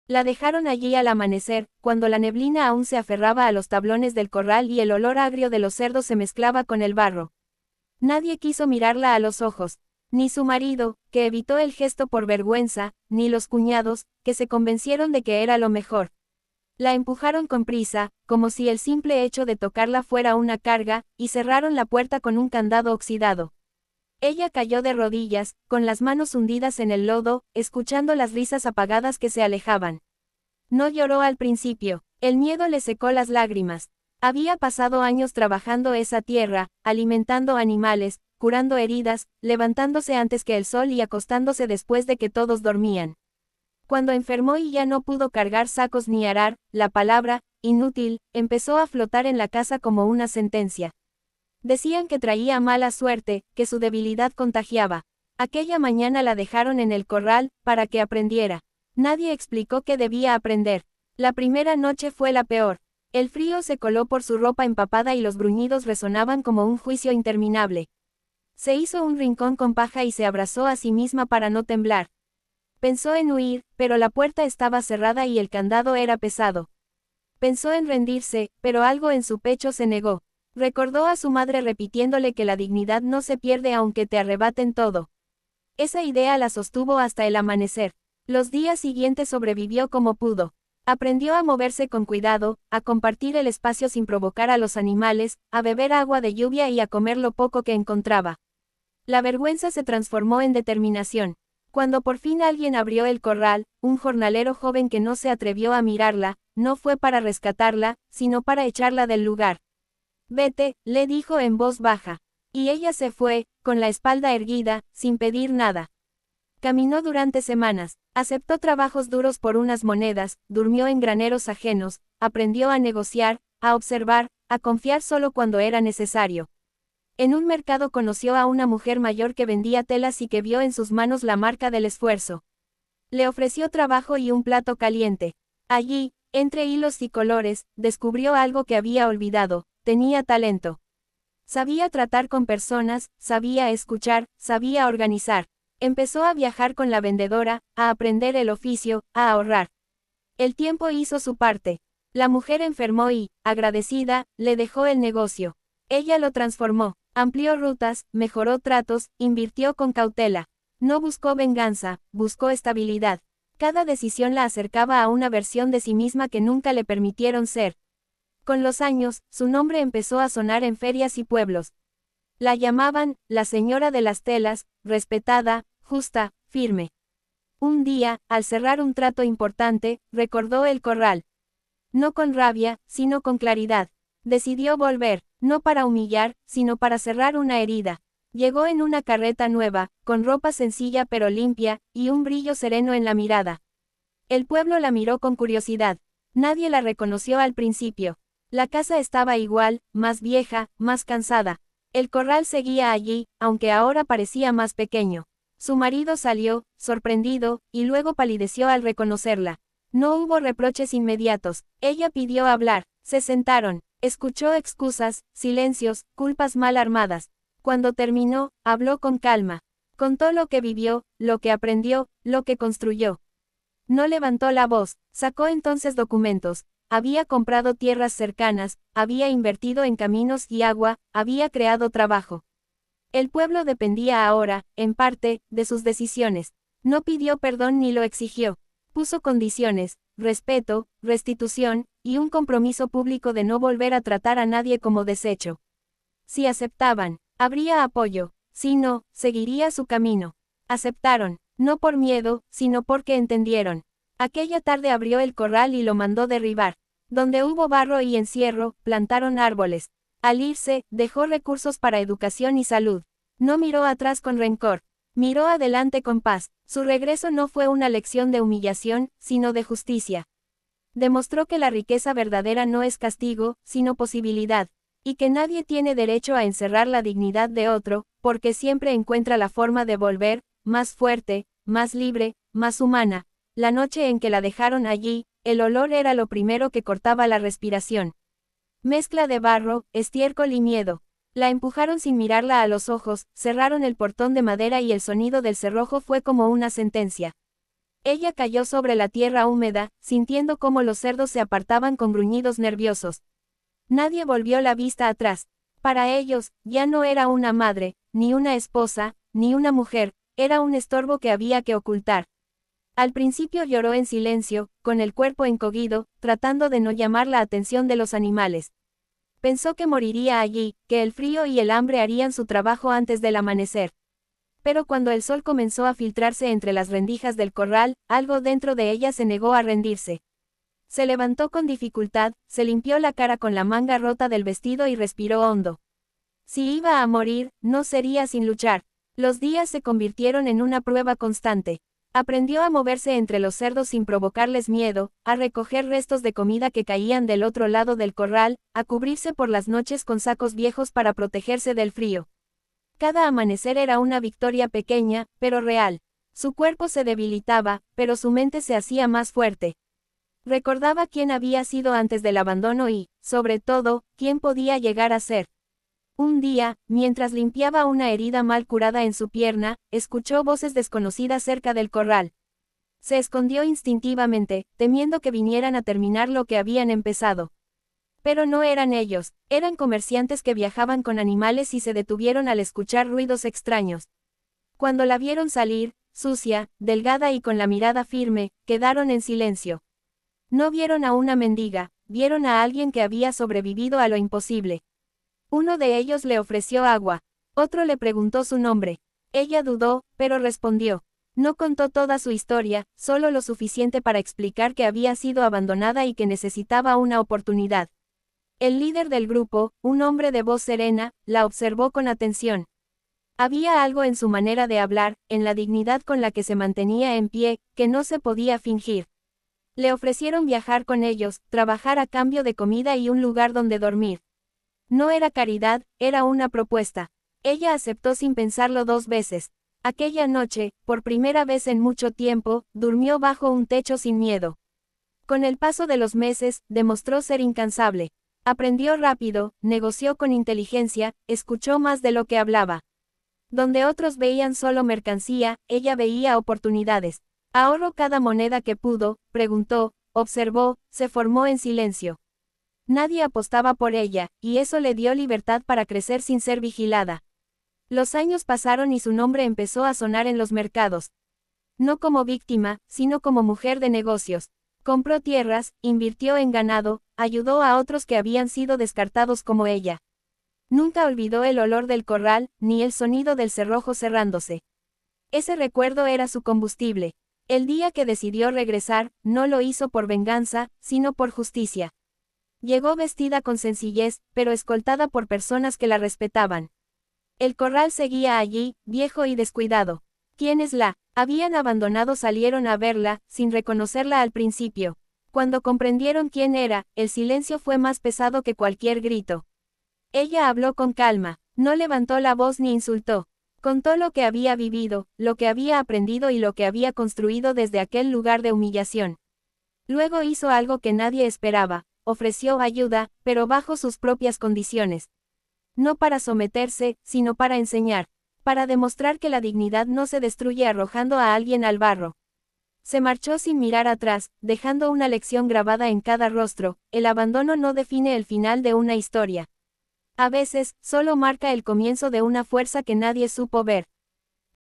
La dejaron allí al amanecer, cuando la neblina aún se aferraba a los tablones del corral y el olor agrio de los cerdos se mezclaba con el barro. Nadie quiso mirarla a los ojos, ni su marido, que evitó el gesto por vergüenza, ni los cuñados, que se convencieron de que era lo mejor. La empujaron con prisa, como si el simple hecho de tocarla fuera una carga, y cerraron la puerta con un candado oxidado. Ella cayó de rodillas, con las manos hundidas en el lodo, escuchando las risas apagadas que se alejaban. No lloró al principio, el miedo le secó las lágrimas. Había pasado años trabajando esa tierra, alimentando animales, curando heridas, levantándose antes que el sol y acostándose después de que todos dormían. Cuando enfermó y ya no pudo cargar sacos ni arar, la palabra, inútil, empezó a flotar en la casa como una sentencia. Decían que traía mala suerte, que su debilidad contagiaba. Aquella mañana la dejaron en el corral, para que aprendiera. Nadie explicó qué debía aprender. La primera noche fue la peor. El frío se coló por su ropa empapada y los gruñidos resonaban como un juicio interminable. Se hizo un rincón con paja y se abrazó a sí misma para no temblar. Pensó en huir, pero la puerta estaba cerrada y el candado era pesado. Pensó en rendirse, pero algo en su pecho se negó. Recordó a su madre repitiéndole que la dignidad no se pierde aunque te arrebaten todo. Esa idea la sostuvo hasta el amanecer. Los días siguientes sobrevivió como pudo. Aprendió a moverse con cuidado, a compartir el espacio sin provocar a los animales, a beber agua de lluvia y a comer lo poco que encontraba. La vergüenza se transformó en determinación. Cuando por fin alguien abrió el corral, un jornalero joven que no se atrevió a mirarla, no fue para rescatarla, sino para echarla del lugar. Vete, le dijo en voz baja. Y ella se fue, con la espalda erguida, sin pedir nada. Caminó durante semanas, aceptó trabajos duros por unas monedas, durmió en graneros ajenos, aprendió a negociar, a observar, a confiar solo cuando era necesario. En un mercado conoció a una mujer mayor que vendía telas y que vio en sus manos la marca del esfuerzo. Le ofreció trabajo y un plato caliente. Allí, entre hilos y colores, descubrió algo que había olvidado: tenía talento. Sabía tratar con personas, sabía escuchar, sabía organizar. Empezó a viajar con la vendedora, a aprender el oficio, a ahorrar. El tiempo hizo su parte. La mujer enfermó y, agradecida, le dejó el negocio. Ella lo transformó, amplió rutas, mejoró tratos, invirtió con cautela. No buscó venganza, buscó estabilidad. Cada decisión la acercaba a una versión de sí misma que nunca le permitieron ser. Con los años, su nombre empezó a sonar en ferias y pueblos. La llamaban, la señora de las telas, respetada, justa, firme. Un día, al cerrar un trato importante, recordó el corral. No con rabia, sino con claridad. Decidió volver, no para humillar, sino para cerrar una herida. Llegó en una carreta nueva, con ropa sencilla pero limpia, y un brillo sereno en la mirada. El pueblo la miró con curiosidad. Nadie la reconoció al principio. La casa estaba igual, más vieja, más cansada. El corral seguía allí, aunque ahora parecía más pequeño. Su marido salió, sorprendido, y luego palideció al reconocerla. No hubo reproches inmediatos. Ella pidió hablar. Se sentaron. Escuchó excusas, silencios, culpas mal armadas. Cuando terminó, habló con calma. Contó lo que vivió, lo que aprendió, lo que construyó. No levantó la voz. Sacó entonces documentos. Había comprado tierras cercanas, había invertido en caminos y agua, había creado trabajo. El pueblo dependía ahora, en parte, de sus decisiones. No pidió perdón ni lo exigió. Puso condiciones: respeto, restitución, y un compromiso público de no volver a tratar a nadie como desecho. Si aceptaban, habría apoyo. Si no, seguiría su camino. Aceptaron, no por miedo, sino porque entendieron. Aquella tarde abrió el corral y lo mandó derribar. Donde hubo barro y encierro, plantaron árboles. Al irse, dejó recursos para educación y salud. No miró atrás con rencor. Miró adelante con paz. Su regreso no fue una lección de humillación, sino de justicia. Demostró que la riqueza verdadera no es castigo, sino posibilidad. Y que nadie tiene derecho a encerrar la dignidad de otro, porque siempre encuentra la forma de volver, más fuerte, más libre, más humana. La noche en que la dejaron allí, el olor era lo primero que cortaba la respiración. Mezcla de barro, estiércol y miedo. La empujaron sin mirarla a los ojos, cerraron el portón de madera y el sonido del cerrojo fue como una sentencia. Ella cayó sobre la tierra húmeda, sintiendo cómo los cerdos se apartaban con gruñidos nerviosos. Nadie volvió la vista atrás. Para ellos, ya no era una madre, ni una esposa, ni una mujer, era un estorbo que había que ocultar. Al principio lloró en silencio, con el cuerpo encogido, tratando de no llamar la atención de los animales. Pensó que moriría allí, que el frío y el hambre harían su trabajo antes del amanecer. Pero cuando el sol comenzó a filtrarse entre las rendijas del corral, algo dentro de ella se negó a rendirse. Se levantó con dificultad, se limpió la cara con la manga rota del vestido y respiró hondo. Si iba a morir, no sería sin luchar. Los días se convirtieron en una prueba constante. Aprendió a moverse entre los cerdos sin provocarles miedo, a recoger restos de comida que caían del otro lado del corral, a cubrirse por las noches con sacos viejos para protegerse del frío. Cada amanecer era una victoria pequeña, pero real. Su cuerpo se debilitaba, pero su mente se hacía más fuerte. Recordaba quién había sido antes del abandono y, sobre todo, quién podía llegar a ser. Un día, mientras limpiaba una herida mal curada en su pierna, escuchó voces desconocidas cerca del corral. Se escondió instintivamente, temiendo que vinieran a terminar lo que habían empezado. Pero no eran ellos, eran comerciantes que viajaban con animales y se detuvieron al escuchar ruidos extraños. Cuando la vieron salir, sucia, delgada y con la mirada firme, quedaron en silencio. No vieron a una mendiga, vieron a alguien que había sobrevivido a lo imposible. Uno de ellos le ofreció agua. Otro le preguntó su nombre. Ella dudó, pero respondió. No contó toda su historia, solo lo suficiente para explicar que había sido abandonada y que necesitaba una oportunidad. El líder del grupo, un hombre de voz serena, la observó con atención. Había algo en su manera de hablar, en la dignidad con la que se mantenía en pie, que no se podía fingir. Le ofrecieron viajar con ellos, trabajar a cambio de comida y un lugar donde dormir. No era caridad, era una propuesta. Ella aceptó sin pensarlo 2 veces. Aquella noche, por primera vez en mucho tiempo, durmió bajo un techo sin miedo. Con el paso de los meses, demostró ser incansable. Aprendió rápido, negoció con inteligencia, escuchó más de lo que hablaba. Donde otros veían solo mercancía, ella veía oportunidades. Ahorró cada moneda que pudo, preguntó, observó, se formó en silencio. Nadie apostaba por ella, y eso le dio libertad para crecer sin ser vigilada. Los años pasaron y su nombre empezó a sonar en los mercados. No como víctima, sino como mujer de negocios. Compró tierras, invirtió en ganado, ayudó a otros que habían sido descartados como ella. Nunca olvidó el olor del corral, ni el sonido del cerrojo cerrándose. Ese recuerdo era su combustible. El día que decidió regresar, no lo hizo por venganza, sino por justicia. Llegó vestida con sencillez, pero escoltada por personas que la respetaban. El corral seguía allí, viejo y descuidado. Quienes la habían abandonado salieron a verla, sin reconocerla al principio. Cuando comprendieron quién era, el silencio fue más pesado que cualquier grito. Ella habló con calma, no levantó la voz ni insultó. Contó lo que había vivido, lo que había aprendido y lo que había construido desde aquel lugar de humillación. Luego hizo algo que nadie esperaba, ofreció ayuda, pero bajo sus propias condiciones. No para someterse, sino para enseñar, para demostrar que la dignidad no se destruye arrojando a alguien al barro. Se marchó sin mirar atrás, dejando una lección grabada en cada rostro: el abandono no define el final de una historia. A veces, solo marca el comienzo de una fuerza que nadie supo ver.